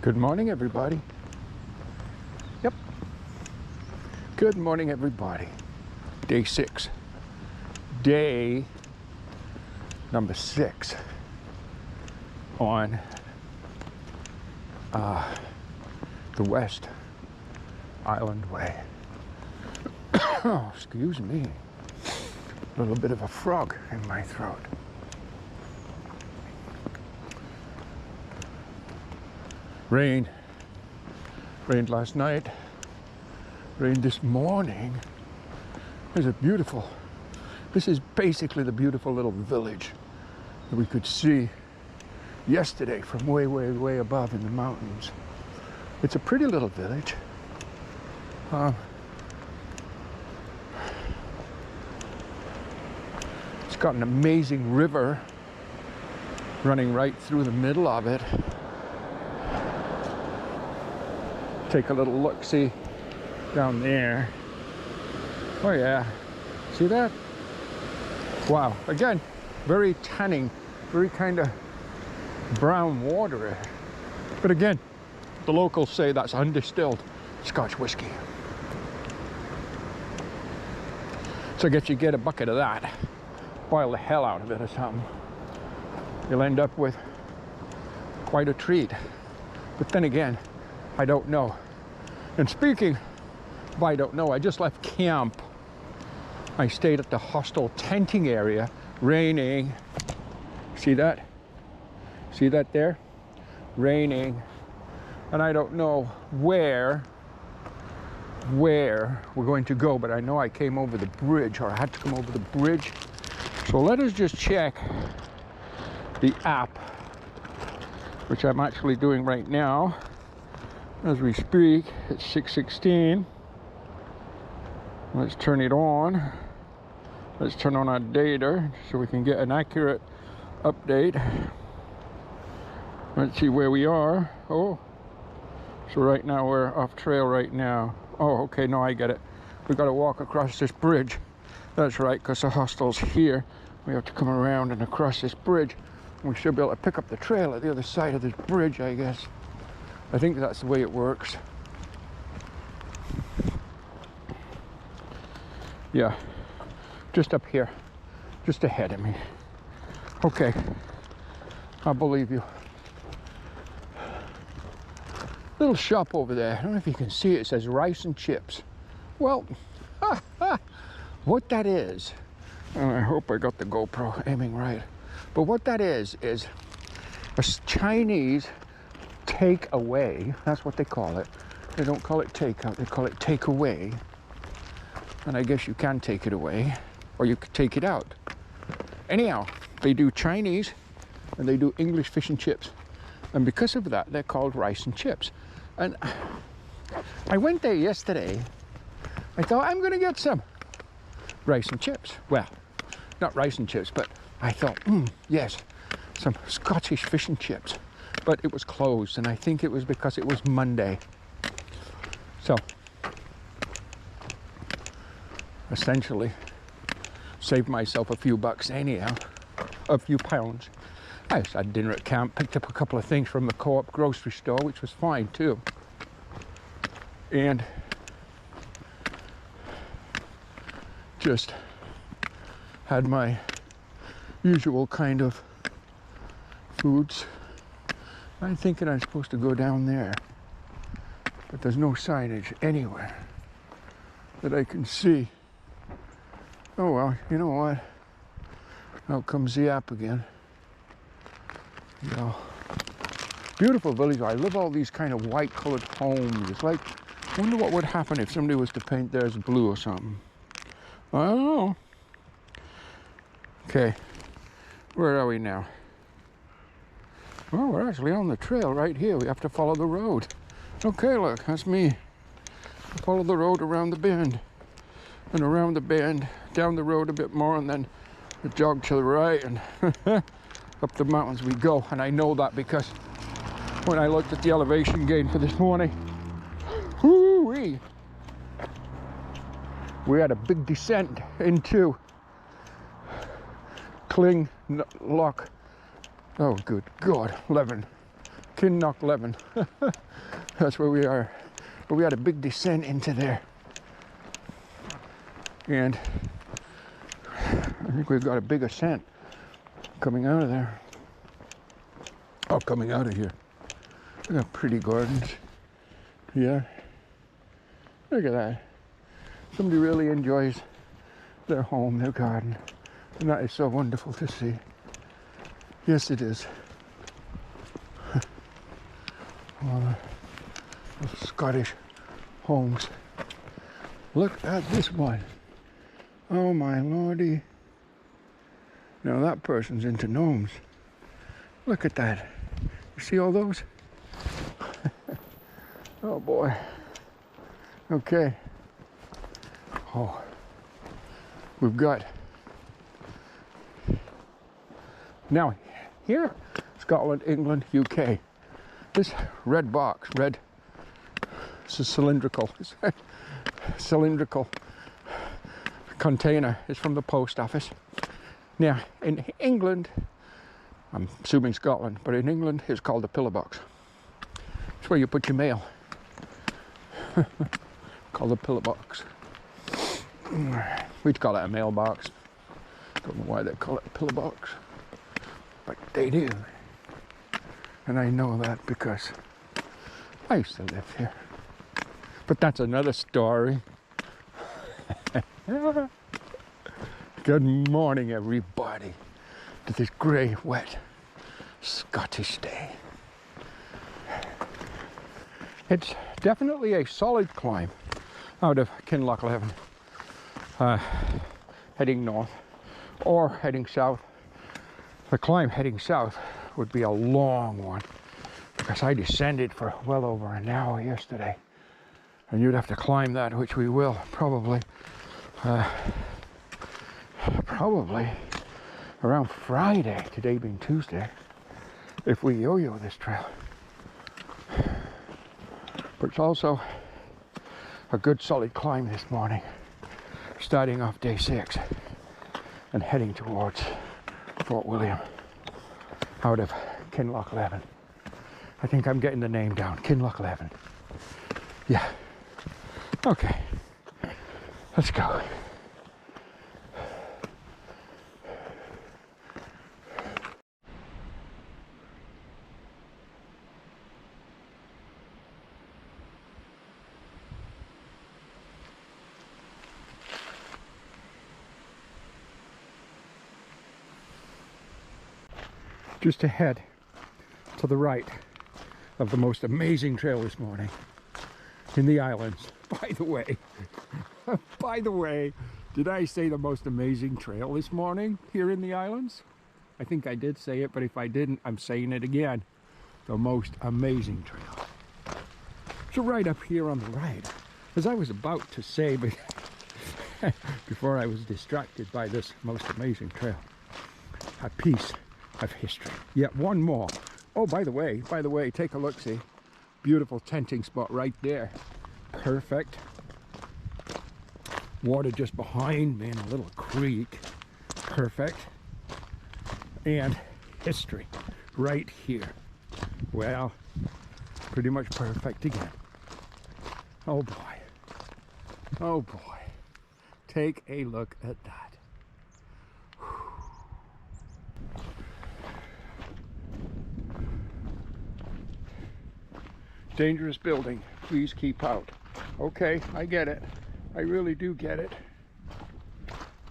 Good morning, everybody. Yep. Good morning, everybody. Day 6. Day number 6 on the West Highland way. Oh, excuse me. A little bit of a frog in my throat. Rained last night, rained this morning. This is basically the beautiful little village that we could see yesterday from way, way, way above in the mountains. It's a pretty little village. It's got an amazing river running right through the middle of it. Take a little look-see down there. Oh yeah, see that? Wow, again, very tanning, very kind of brown water. But again, the locals say that's undistilled Scotch whiskey. So I guess you get a bucket of that, boil the hell out of it or something. You'll end up with quite a treat. But then again, I don't know. And speaking of I don't know, I just left camp. I stayed at the hostel tenting area, raining. See that? See that there? Raining. And I don't know where we're going to go, but I know I came over the bridge, or I had to come over the bridge. So let us just check the app, which I'm actually doing right now. As we speak, it's 6:16. Let's turn it on. Let's turn on our data so we can get an accurate update. Let's see where we are. Oh, so right now we're off trail right now. Oh, okay, no, I get it. We got to walk across this bridge. That's right, because the hostel's here. We have to come around and across this bridge. We should be able to pick up the trail at the other side of this bridge, I guess. I think that's the way it works. Yeah, just up here, just ahead of me. Okay, I believe you. Little shop over there, I don't know if you can see it, it says rice and chips. Well, what that is, I hope I got the GoPro aiming right, but what that is a Chinese takeaway. That's what they call it. They don't call it takeout, they call it takeaway. And I guess you can take it away, or you could take it out. Anyhow, they do Chinese and they do English fish and chips. And because of that, they're called rice and chips. And I went there yesterday. I thought, I'm gonna get some rice and chips. Well, not rice and chips, but I thought, yes, some Scottish fish and chips. But it was closed, and I think it was because it was Monday. So, essentially, saved myself a few bucks anyhow, a few pounds. I just had dinner at camp, picked up a couple of things from the Co-op grocery store, which was fine too. And just had my usual kind of foods. I'm thinking I'm supposed to go down there, but there's no signage anywhere that I can see. Oh well, you know what? Out comes the app again. You know, beautiful village. I love all these kind of white colored homes. It's like, I wonder what would happen if somebody was to paint theirs blue or something. I don't know. Okay, where are we now? Well, we're actually on the trail right here. We have to follow the road. Okay, look, that's me. Follow the road around the bend. And around the bend, down the road a bit more, and then the jog to the right, and up the mountains we go. And I know that because when I looked at the elevation gain for this morning, whoo-wee, we had a big descent into Kinlochleven. Oh, good God, Kinlochleven. That's where we are. But we had a big descent into there. And I think we've got a big ascent coming out of there. Oh, coming out of here. Look at pretty gardens. Yeah. Look at that. Somebody really enjoys their home, their garden. And that is so wonderful to see. Yes, it is. Well, the Scottish homes. Look at this one. Oh my lordy. Now that person's into gnomes. Look at that. You see all those? Oh boy. Okay. Oh. We've got. Now here, Scotland, England, UK. This red box, red, this is cylindrical. Cylindrical container is from the post office. Now in England, I'm assuming Scotland, but in England it's called a pillar box. It's where you put your mail. Called a pillar box. We'd call it a mailbox. Don't know why they call it a pillar box, but they do. And I know that because I used to live here. But that's another story. Good morning, everybody, to this grey, wet Scottish day. It's definitely a solid climb out of Kinlochleven, heading north or heading south. The climb heading south would be a long one because I descended for well over an hour yesterday, and you'd have to climb that, which we will probably around Friday, today being Tuesday, if we yo-yo this trail. But it's also a good solid climb this morning, starting off day 6 and heading towards Fort William out of Kinlochleven. I think I'm getting the name down, Kinlochleven. Yeah. Okay. Let's go. Just ahead to the right of the most amazing trail this morning in the islands. By the way, did I say the most amazing trail this morning here in the islands? I think I did say it, but if I didn't, I'm saying it again. The most amazing trail. So right up here on the right, as I was about to say before I was distracted by this most amazing trail, a piece of history. Yet one more. Oh, by the way, take a look, see. Beautiful tenting spot right there. Perfect. Water just behind me in a little creek. Perfect. And history right here. Well, pretty much perfect again. Oh boy. Oh boy. Take a look at that. Dangerous building, please keep out. Okay, I get it. I really do get it.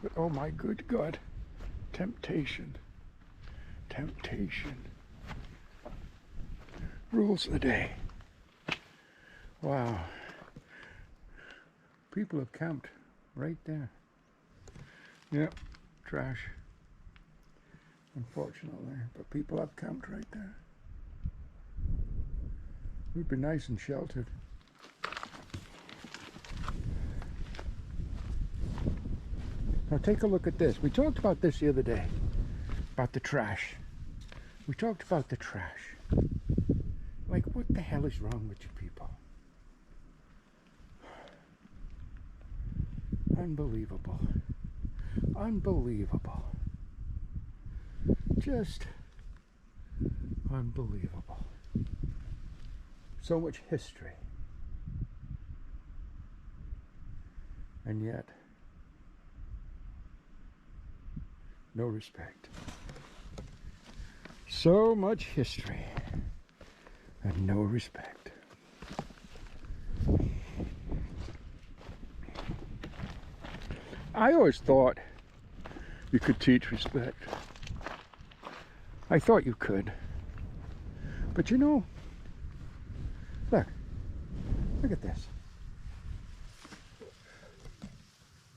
But oh my good God, temptation. Temptation. Rules the day. Wow. People have camped right there. Yep, trash. Unfortunately, but people have camped right there. We'd be nice and sheltered. Now take a look at this. We talked about this the other day, about the trash. We talked about the trash. Like, what the hell is wrong with you people? Unbelievable. Unbelievable. Just unbelievable. So much history. And yet, no respect. So much history and no respect. I always thought you could teach respect. I thought you could. But you know, look at this.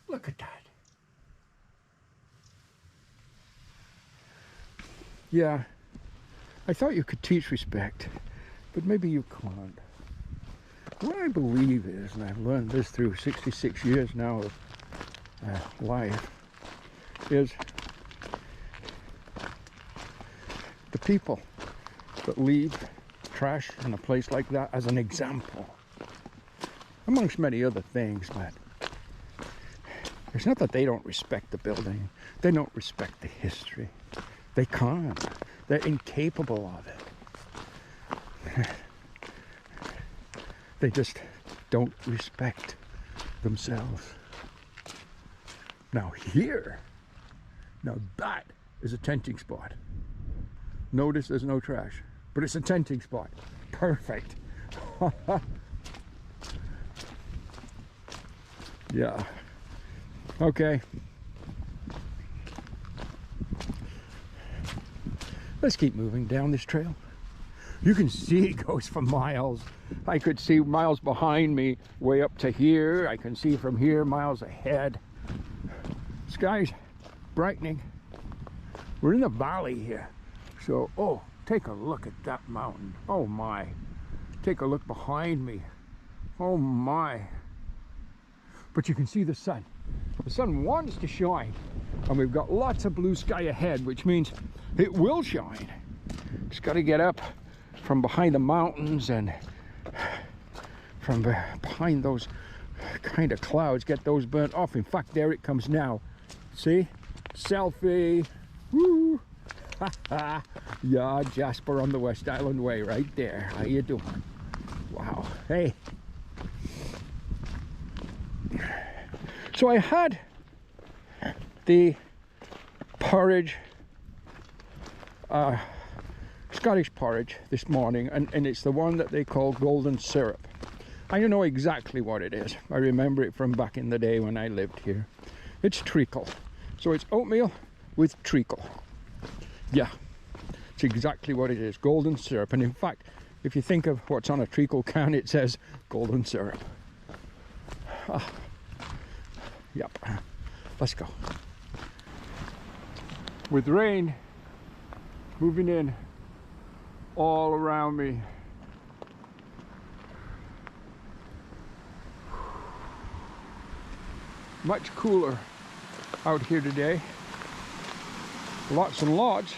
Look at that. Yeah, I thought you could teach respect, but maybe you can't. What I believe is, and I've learned this through 66 years now of life, is the people that leave trash in a place like that as an example, amongst many other things, but it's not that they don't respect the building, they don't respect the history. They can't. They're incapable of it. They just don't respect themselves. Now here, now that is a tenting spot. Notice there's no trash, but it's a tenting spot. Perfect. Yeah. Okay. Let's keep moving down this trail. You can see it goes for miles. I could see miles behind me, way up to here. I can see from here miles ahead. Sky's brightening. We're in the valley here. So, oh, take a look at that mountain. Oh my. Take a look behind me. Oh my. But you can see the sun. The sun wants to shine. And we've got lots of blue sky ahead, which means it will shine. Just got to get up from behind the mountains and from behind those kind of clouds, get those burnt off. In fact, there it comes now. See? Selfie. Woo! Yeah, Jasper on the West Highland Way right there. How you doing? Wow. Hey. So I had the porridge, Scottish porridge this morning, and it's the one that they call golden syrup. I know exactly what it is. I remember it from back in the day when I lived here. It's treacle. So it's oatmeal with treacle. Yeah, it's exactly what it is, golden syrup. And in fact, if you think of what's on a treacle can, it says golden syrup. Yep, let's go. With rain moving in all around me. Much cooler out here today. Lots and lots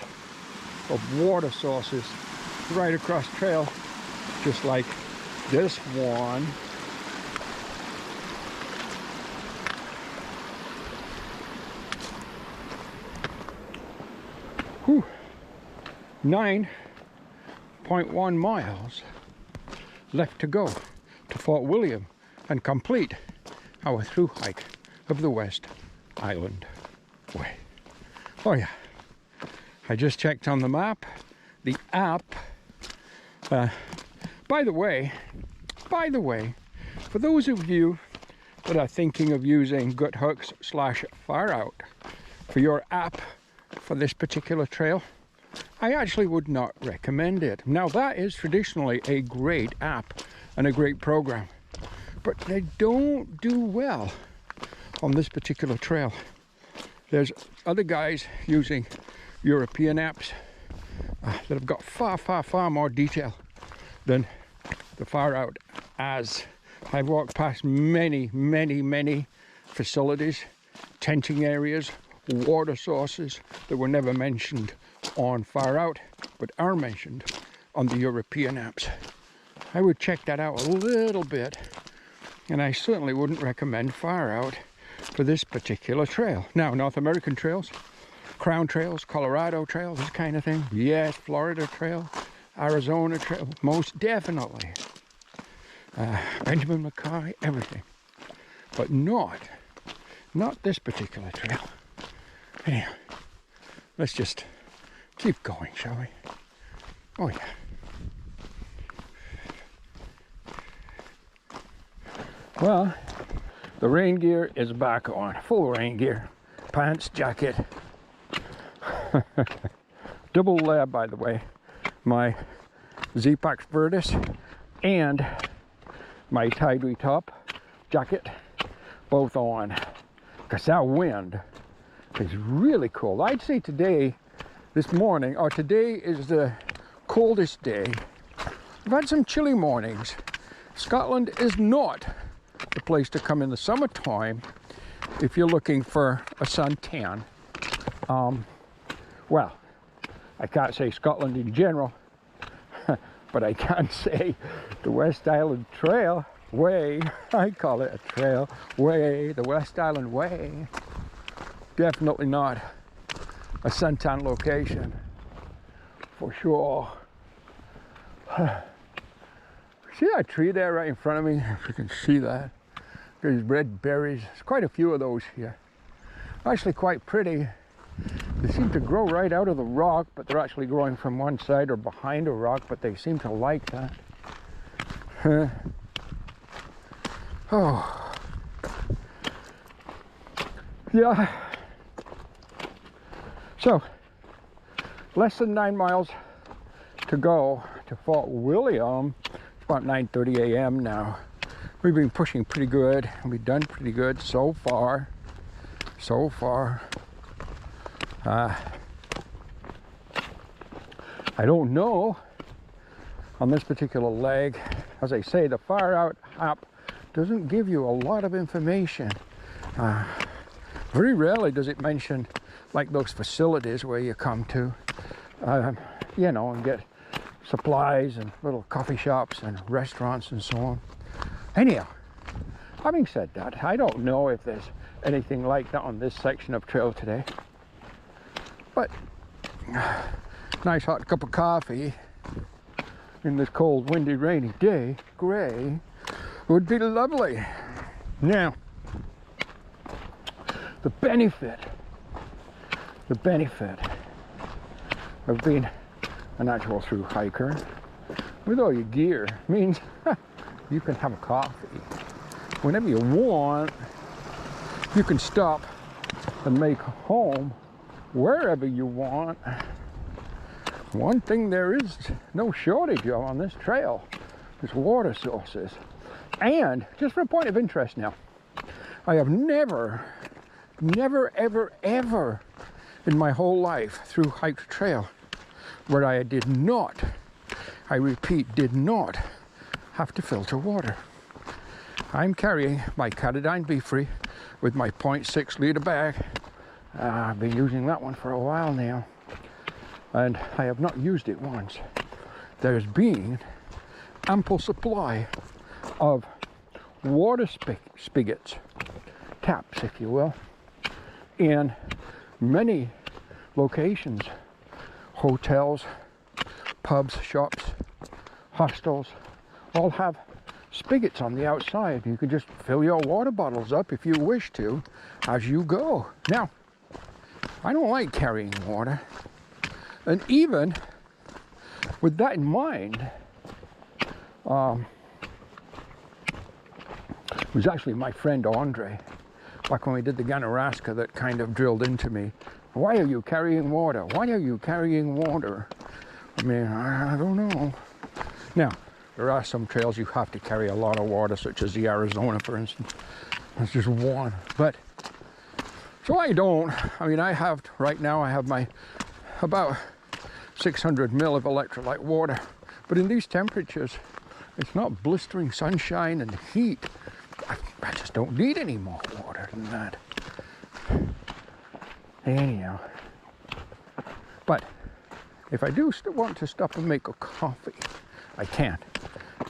of water sources right across trail, just like this one. Whew. 9.1 miles left to go to Fort William and complete our through hike of the West Highland Way. Oh yeah, I just checked on the map, the app. By the way, for those of you that are thinking of using GutHooks/FarOut for your app for this particular trail, I actually would not recommend it. Now that is traditionally a great app and a great program, but they don't do well on this particular trail. There's other guys using European apps that have got far more detail than the FarOut as. I've walked past many facilities, tenting areas, water sources that were never mentioned on FarOut, but are mentioned on the European apps. I would check that out a little bit, and I certainly wouldn't recommend FarOut for this particular trail. Now, North American trails, Crown trails, Colorado trail, this kind of thing. Yes, Florida trail, Arizona trail, most definitely. Benjamin Mackay, everything. But not this particular trail. Anyhow, let's just keep going, shall we? Oh yeah. Well, the rain gear is back on. Full rain gear. Pants, jacket. Double lab, by the way. My Z-Pax Virtus and my Tideway top jacket, both on. Because that wind is really cold. I'd say today, this morning, or today is the coldest day. I've had some chilly mornings. Scotland is not the place to come in the summertime if you're looking for a suntan. Well, I can't say Scotland in general, but I can say the West Highland Trail Way, I call it a trail way, the West Highland Way, definitely not a suntan location, for sure. See that tree there right in front of me? If you can see that. There's red berries. There's quite a few of those here. Actually quite pretty. They seem to grow right out of the rock, but they're actually growing from one side or behind a rock, but they seem to like that. Oh. Yeah. So, less than 9 miles to go to Fort William. It's about 9:30 a.m. now. We've been pushing pretty good, and we've done pretty good so far. So far. I don't know on this particular leg. As I say, the far out app doesn't give you a lot of information. Very rarely does it mention like those facilities where you come to, you know, and get supplies and little coffee shops and restaurants and so on. Anyhow, having said that, I don't know if there's anything like that on this section of trail today. But nice hot cup of coffee in this cold, windy, rainy day, grey, would be lovely. Now, the benefit of being a natural through hiker with all your gear means you can have a coffee whenever you want. You can stop and make home wherever you want. One thing there is no shortage of on this trail is water sources. And just for a point of interest now, I have never, ever in my whole life through hiked trail where I did not, I repeat, did not have to filter water. I'm carrying my Catadine Be Free with my 0.6 litre bag. I've been using that one for a while now, and I have not used it once. There's been ample supply of water spigots, taps if you will, in many locations, hotels, pubs, shops, hostels, all have spigots on the outside. You can just fill your water bottles up if you wish to as you go. Now, I don't like carrying water, and even with that in mind, it was actually my friend Andre, back when we did the Ganaraska, that kind of drilled into me, why are you carrying water? Why are you carrying water? I mean, I don't know. Now, there are some trails you have to carry a lot of water, such as the Arizona, for instance. That's just one. But, so I don't. I mean, I have, right now, I have my about 600 ml of electrolyte water. But in these temperatures, it's not blistering sunshine and heat. I just don't need any more water than that. Anyhow. But if I do want to stop and make a coffee, I can't.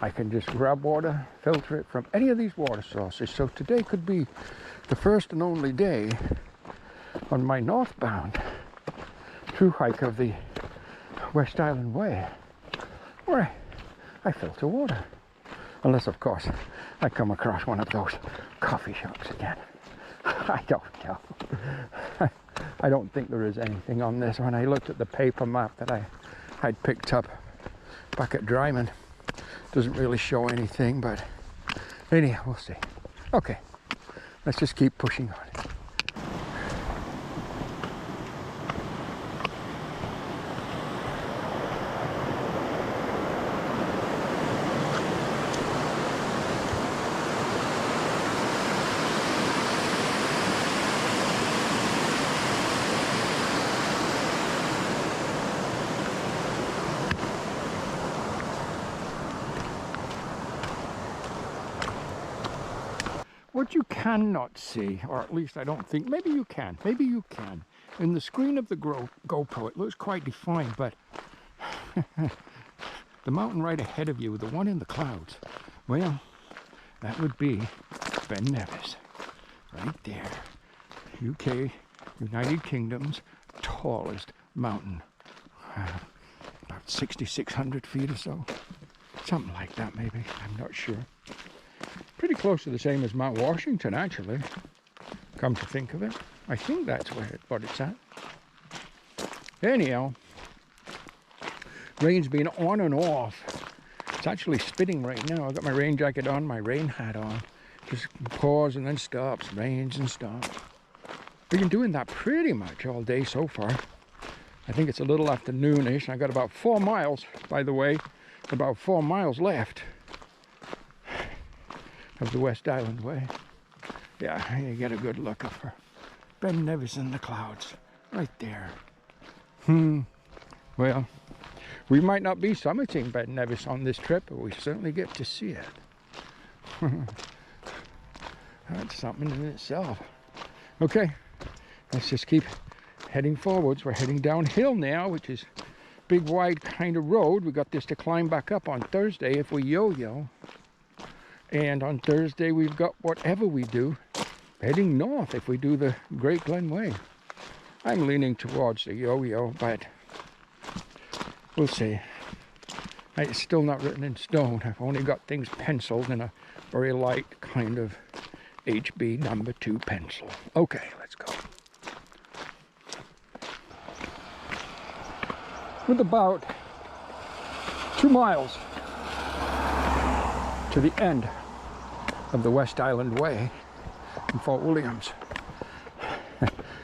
I can just grab water, filter it from any of these water sources. So today could be the first and only day on my northbound through hike of the West Highland Way where I filter water. Unless, of course, I come across one of those coffee shops again. I don't know. I don't think there is anything on this. When I looked at the paper map that I'd picked up back at Dryman, doesn't really show anything, but anyhow, we'll see. Okay, let's just keep pushing on. What you cannot see, or at least I don't think, maybe you can, in the screen of the GoPro it looks quite defined, but the mountain right ahead of you, the one in the clouds, well, that would be Ben Nevis, right there. UK, United Kingdom's tallest mountain, about 6,600 feet or so, something like that maybe, I'm not sure. Pretty close to the same as Mount Washington, actually, come to think of it. I think that's what it's at. Anyhow, rain's been on and off. It's actually spitting right now. I've got my rain jacket on, my rain hat on. Just pours and then stops, rains and stops. We've been doing that pretty much all day so far. I think it's a little after noonish. I got about 4 miles, by the way, about 4 miles left of the West Highland way. Yeah, you get a good look of her. Ben Nevis in the clouds, right there. Well, we might not be summiting Ben Nevis on this trip, but we certainly get to see it. That's something in itself. Okay, let's just keep heading forwards. We're heading downhill now, which is big, wide kind of road. We got this to climb back up on Thursday if we yo-yo. And on Thursday, we've got whatever we do, heading north if we do the Great Glen Way. I'm leaning towards the yo-yo, but we'll see. It's still not written in stone. I've only got things penciled in a very light kind of HB number 2 pencil. Okay, let's go. With about 2 miles to the end of the West Highland Way in Fort Williams.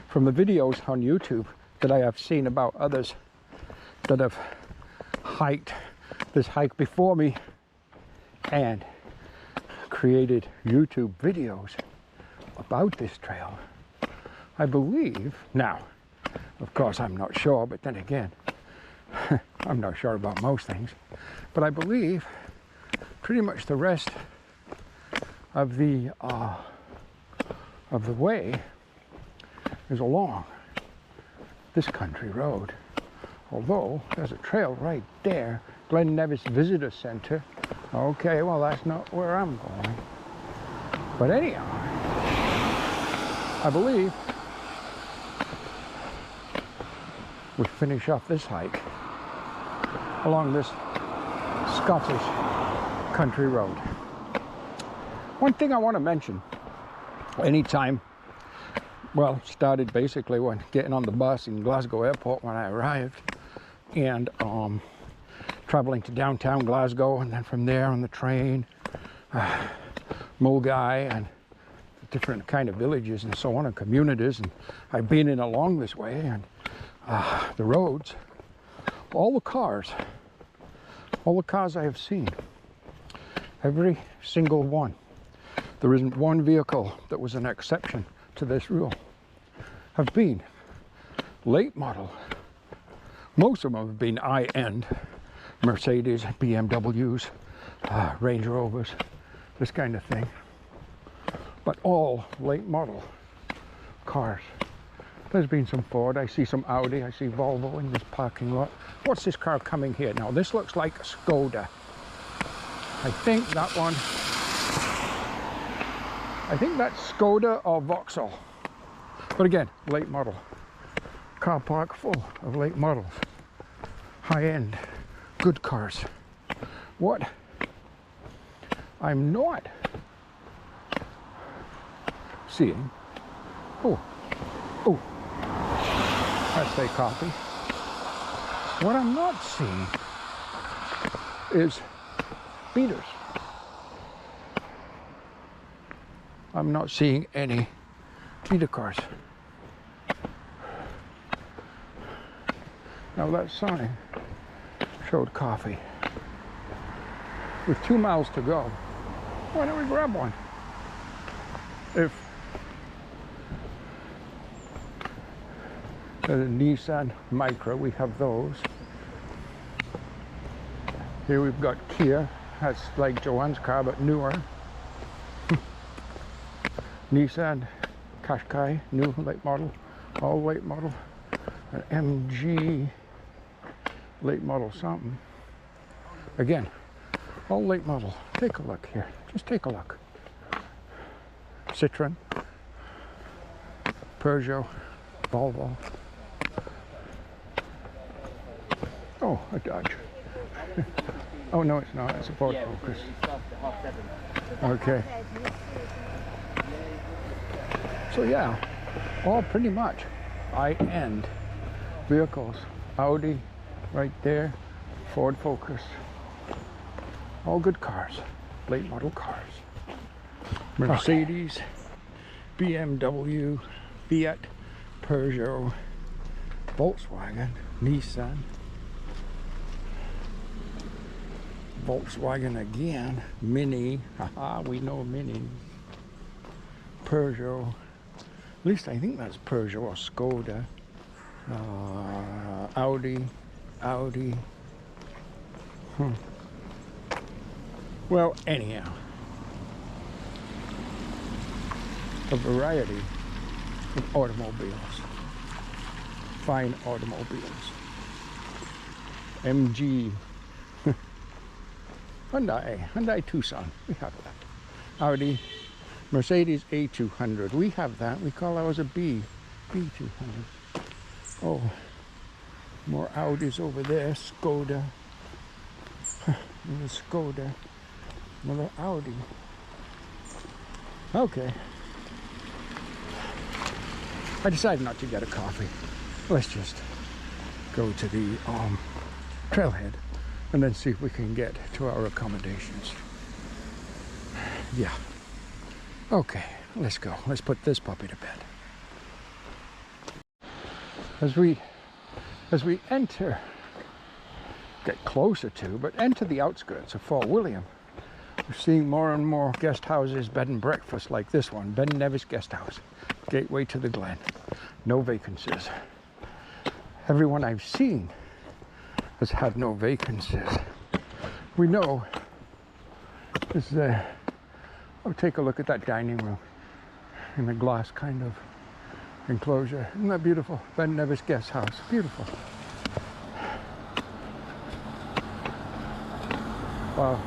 From the videos on YouTube that I have seen about others that have hiked this hike before me and created YouTube videos about this trail, I believe, now, of course I'm not sure, but then again, I'm not sure about most things, but I believe pretty much the rest of the way is along this country road. Although there's a trail right there, Glen Nevis Visitor Center. Okay, well that's not where I'm going. But anyhow, I believe we finish off this hike along this Scottish country road. One thing I want to mention, anytime, well, started basically when getting on the bus in Glasgow Airport when I arrived, and traveling to downtown Glasgow, and then from there on the train, Mulgai and different kind of villages and so on, and communities, and I've been in along this way, and the roads, all the cars I have seen, every single one. There isn't one vehicle that was an exception to this rule. Have been late model. Most of them have been high-end Mercedes, BMWs, Range Rovers, this kind of thing. But all late model cars. There's been some Ford, I see some Audi, I see Volvo in this parking lot. What's this car coming here now? This looks like a Skoda. I think that one, I think that's Skoda or Vauxhall. But again, late model. Car park full of late models. High end, good cars. What I'm not seeing. Oh, that's a copy. What I'm not seeing is meters. I'm not seeing any meter cars. Now that sign showed coffee. With 2 miles to go, why don't we grab one? If the Nissan Micra, we have those. Here we've got Kia, that's like Joanne's car but newer. Nissan Qashqai, new late model, all late model. An MG late model something. Again, all late model. Take a look here. Just take a look. Citroen, Peugeot, Volvo. Oh, a Dodge. Oh no, it's not. It's a Ford Focus. Okay. So yeah, all pretty much high-end vehicles. Audi, right there. Ford Focus. All good cars. Late model cars. Mercedes, BMW, Fiat, Peugeot, Volkswagen, Nissan, Volkswagen again, Mini, haha, we know Mini, Peugeot, at least I think that's Peugeot or Skoda, Audi. Well, anyhow, a variety of automobiles, fine automobiles, MG, Hyundai Tucson, we have that, Audi, Mercedes A200, we have that, we call ours a B200. Oh, more Audis over there, Skoda, another Skoda, another Audi. Okay. I decided not to get a coffee. Let's just go to the trailhead and then see if we can get to our accommodations. Yeah. Okay, let's go. Let's put this puppy to bed. As we enter, get closer to, but enter the outskirts of Fort William, we're seeing more and more guest houses, bed and breakfast like this one, Ben Nevis Guest House, gateway to the Glen. No vacancies. Everyone I've seen has had no vacancies. We know this is oh, take a look at that dining room in a glass kind of enclosure. Isn't that beautiful? Ben Nevis Guest House. Beautiful. Wow.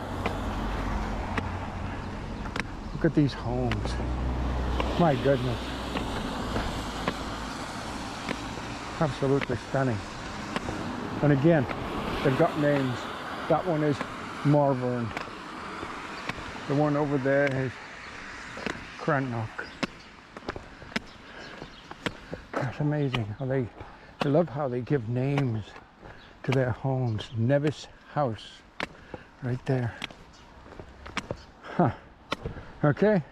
Look at these homes. My goodness. Absolutely stunning. And again, they've got names. That one is Marvern. The one over there is Crannock. That's amazing how I love how they give names to their homes. Nevis House, right there. Huh. Okay.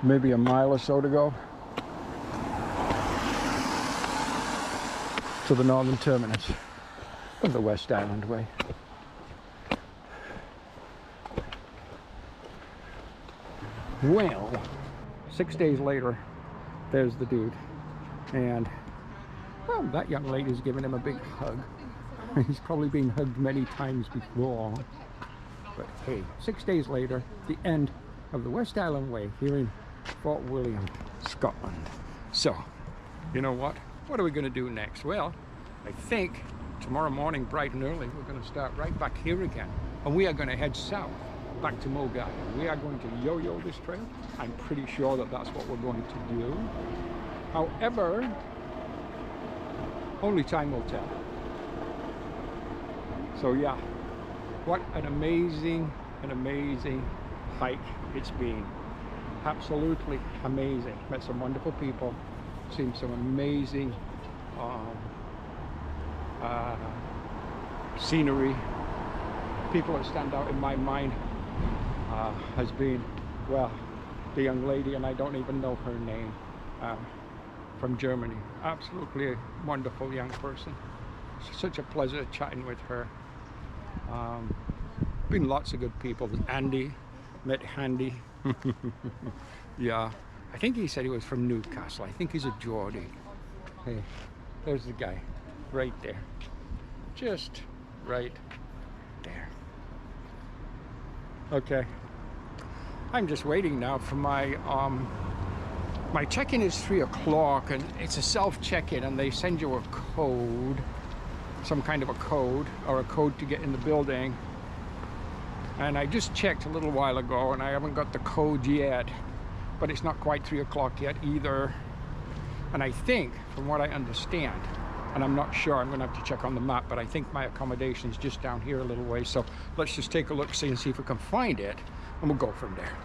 Maybe a mile or so to go to the northern terminus of the West Highland way. Well, 6 days later, there's the dude, and well, that young lady's giving him a big hug. He's probably been hugged many times before, but hey, 6 days later, the end of the West Highland Way here in Fort William, Scotland. So, you know what? What are we going to do next? Well, I think tomorrow morning, bright and early, we're going to start right back here again, and we are going to head south back to Mulgai. We are going to yo-yo this trail. I'm pretty sure that that's what we're going to do. However, only time will tell. So yeah, What an amazing hike it's been. Absolutely amazing. Met some wonderful people, seen some amazing scenery. People that stand out in my mind has been, well, the young lady, and I don't even know her name, from Germany. Absolutely a wonderful young person. Such a pleasure chatting with her. Been lots of good people. Andy, met Handy. Yeah, I think he said he was from Newcastle. I think he's a Geordie. Hey, there's the guy right there, just right there. Okay, I'm just waiting now for my my check-in is 3 o'clock, and it's a self-check-in, and they send you a code, some kind of a code, or a code to get in the building. And I just checked a little while ago, and I haven't got the code yet, but it's not quite 3 o'clock yet either. And I think, from what I understand, and I'm not sure, I'm gonna have to check on the map, but I think my accommodation's just down here a little way. So let's just take a look, see, and see if we can find it, and we'll go from there.